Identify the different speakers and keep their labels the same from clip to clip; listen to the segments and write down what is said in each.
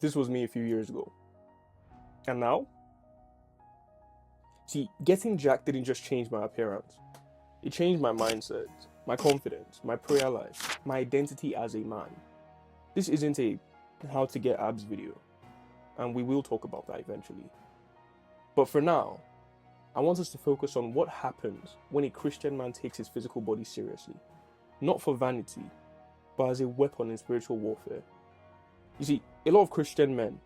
Speaker 1: This was me a few years ago. And now? See, getting jacked didn't just change my appearance. It changed my mindset, my confidence, my prayer life, my identity as a man. This isn't a how to get abs video, and we will talk about that eventually. But for now, I want us to focus on what happens when a Christian man takes his physical body seriously, not for vanity, but as a weapon in spiritual warfare. You see, a lot of Christian men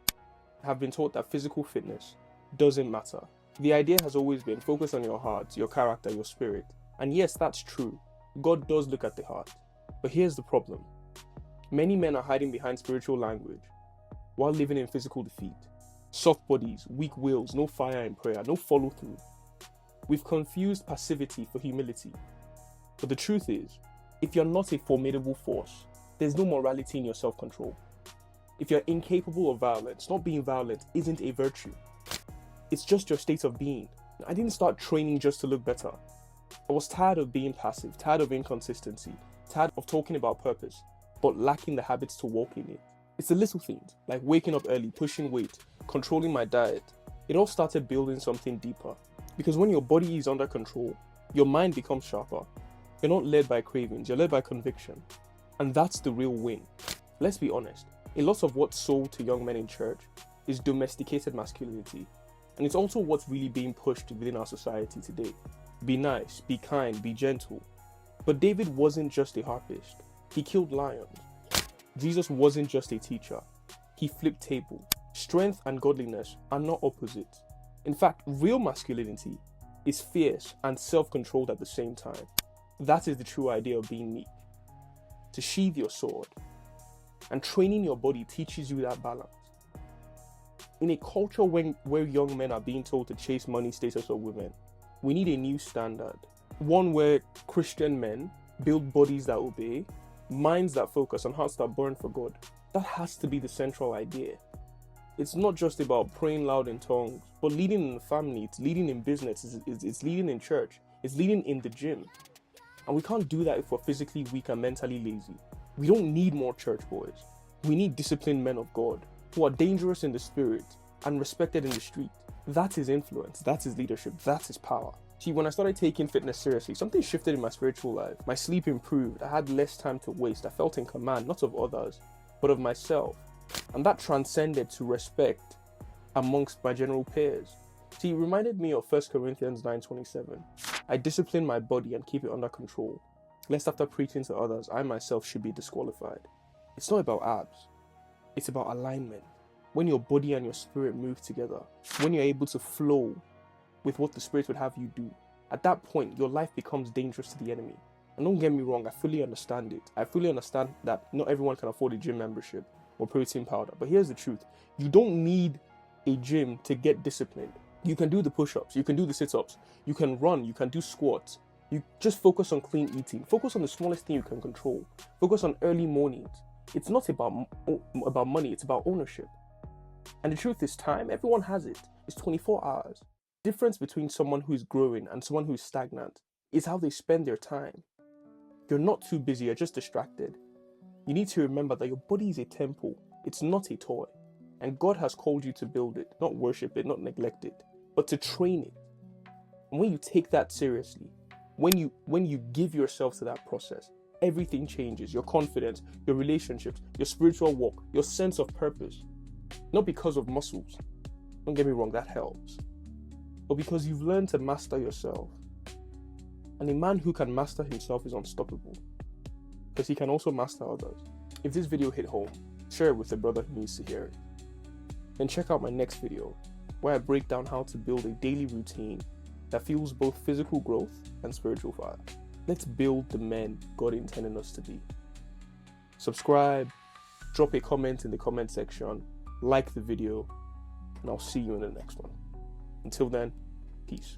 Speaker 1: have been taught that physical fitness doesn't matter. The idea has always been focus on your heart, your character, your spirit. And yes, that's true. God does look at the heart. But here's the problem. Many men are hiding behind spiritual language while living in physical defeat. Soft bodies, weak wills, no fire in prayer, no follow through. We've confused passivity for humility. But the truth is, if you're not a formidable force, there's no morality in your self-control. If you're incapable of violence, not being violent isn't a virtue. It's just your state of being. I didn't start training just to look better. I was tired of being passive, tired of inconsistency, tired of talking about purpose, but lacking the habits to walk in it. It's the little things, like waking up early, pushing weight, controlling my diet. It all started building something deeper. Because when your body is under control, your mind becomes sharper. You're not led by cravings, you're led by conviction. And that's the real win. Let's be honest, a lot of what's sold to young men in church is domesticated masculinity. And it's also what's really being pushed within our society today. Be nice, be kind, be gentle. But David wasn't just a harpist. He killed lions. Jesus wasn't just a teacher. He flipped tables. Strength and godliness are not opposites. In fact, real masculinity is fierce and self-controlled at the same time. That is the true idea of being meek. To sheathe your sword. And training your body teaches you that balance. In a culture where young men are being told to chase money, status, or women, we need a new standard. One where Christian men build bodies that obey, minds that focus, and hearts that burn for God. That has to be the central idea. It's not just about praying loud in tongues, but leading in the family, it's leading in business, it's leading in church, it's leading in the gym. And we can't do that if we're physically weak and mentally lazy. We don't need more church boys. We need disciplined men of God who are dangerous in the spirit and respected in the street. That is influence, that is leadership, that is power. See, when I started taking fitness seriously, something shifted in my spiritual life. My sleep improved, I had less time to waste, I felt in command, not of others, but of myself. And that transcended to respect amongst my general peers. See, it reminded me of 1 Corinthians 9:27. I discipline my body and keep it under control, lest after preaching to others, I myself should be disqualified. It's not about abs, it's about alignment. When your body and your spirit move together, when you're able to flow with what the Spirit would have you do, at that point, your life becomes dangerous to the enemy. And don't get me wrong, I fully understand it. I fully understand that not everyone can afford a gym membership or protein powder. But here's the truth. You don't need a gym to get disciplined. You can do the push-ups, you can do the sit-ups, you can run, you can do squats. You just focus on clean eating. Focus on the smallest thing you can control. Focus on early mornings. It's not about money, it's about ownership. And the truth is time, everyone has it. It's 24 hours. The difference between someone who is growing and someone who is stagnant is how they spend their time. You're not too busy, you're just distracted. You need to remember that your body is a temple. It's not a toy. And God has called you to build it, not worship it, not neglect it, but to train it. And when you take that seriously, when you give yourself to that process, everything changes. Your confidence, your relationships, your spiritual walk, your sense of purpose. Not because of muscles. Don't get me wrong, that helps. But because you've learned to master yourself. And a man who can master himself is unstoppable. Because he can also master others. If this video hit home, share it with a brother who needs to hear it. Then check out my next video, where I break down how to build a daily routine that fuels both physical growth and spiritual fire. Let's build the men God intended us to be. Subscribe, drop a comment in the comment section, like the video, and I'll see you in the next one. Until then, peace.